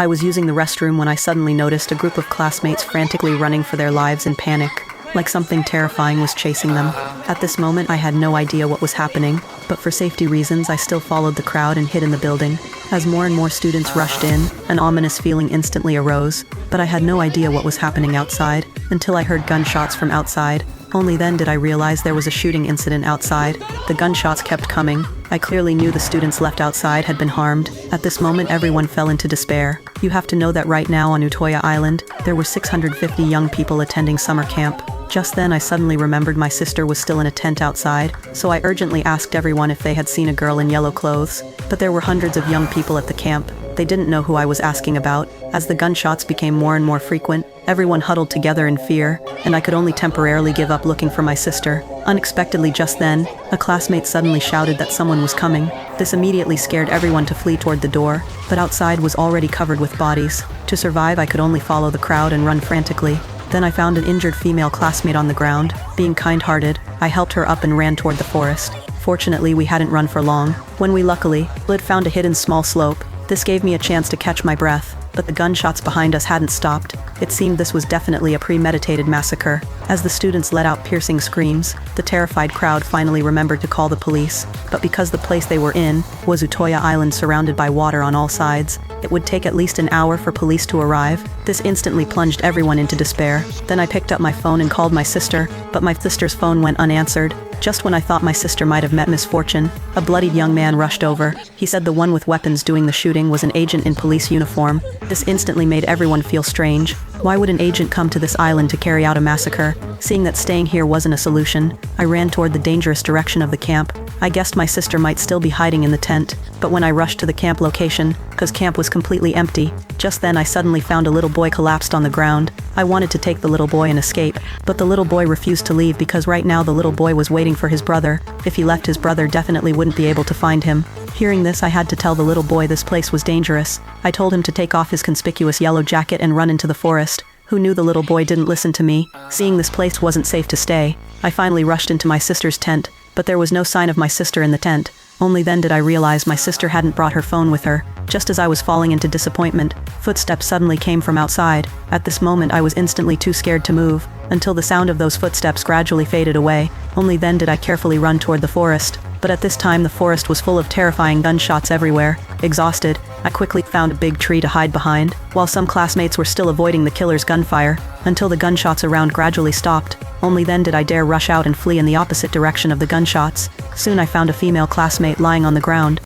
I was using the restroom when I suddenly noticed a group of classmates frantically running for their lives in panic, like something terrifying was chasing them. At this moment, I had no idea what was happening, but for safety reasons, I still followed the crowd and hid in the building. As more and more students rushed in, an ominous feeling instantly arose, but I had no idea what was happening outside, until I heard gunshots from outside. Only then did I realize there was a shooting incident outside. The gunshots kept coming. I clearly knew the students left outside had been harmed. At this moment, everyone fell into despair. You have to know that right now on Utøya Island, there were 650 young people attending summer camp. Just then I suddenly remembered my sister was still in a tent outside, so I urgently asked everyone if they had seen a girl in yellow clothes. But there were hundreds of young people at the camp. They didn't know who I was asking about. As the gunshots became more and more frequent, everyone huddled together in fear, and I could only temporarily give up looking for my sister. Unexpectedly just then, a classmate suddenly shouted that someone was coming. This immediately scared everyone to flee toward the door, but outside was already covered with bodies. To survive, I could only follow the crowd and run frantically. Then I found an injured female classmate on the ground. Being kind-hearted, I helped her up and ran toward the forest. Fortunately, we hadn't run for long, when we luckily found a hidden small slope. This gave me a chance to catch my breath, but the gunshots behind us hadn't stopped. It seemed this was definitely a premeditated massacre. As the students let out piercing screams, the terrified crowd finally remembered to call the police. But because the place they were in was Utøya Island surrounded by water on all sides, it would take at least an hour for police to arrive. This instantly plunged everyone into despair. Then I picked up my phone and called my sister, but my sister's phone went unanswered. Just when I thought my sister might have met misfortune, a bloodied young man rushed over. He said the one with weapons doing the shooting was an agent in police uniform. This instantly made everyone feel strange. Why would an agent come to this island to carry out a massacre? Seeing that staying here wasn't a solution, I ran toward the dangerous direction of the camp. I guessed my sister might still be hiding in the tent, but when I rushed to the camp location, cause camp was completely empty, just then I suddenly found a little boy collapsed on the ground. I wanted to take the little boy and escape, but the little boy refused to leave because right now the little boy was waiting for his brother. If he left, his brother definitely wouldn't be able to find him. Hearing this, I had to tell the little boy this place was dangerous. I told him to take off his conspicuous yellow jacket and run into the forest. Who knew the little boy didn't listen to me? Seeing this place wasn't safe to stay, I finally rushed into my sister's tent, but there was no sign of my sister in the tent. Only then did I realize my sister hadn't brought her phone with her. Just as I was falling into disappointment, footsteps suddenly came from outside. At this moment I was instantly too scared to move, until the sound of those footsteps gradually faded away. Only then did I carefully run toward the forest. But at this time the forest was full of terrifying gunshots everywhere. Exhausted, I quickly found a big tree to hide behind, while some classmates were still avoiding the killer's gunfire, until the gunshots around gradually stopped. Only then did I dare rush out and flee in the opposite direction of the gunshots. Soon I found a female classmate lying on the ground.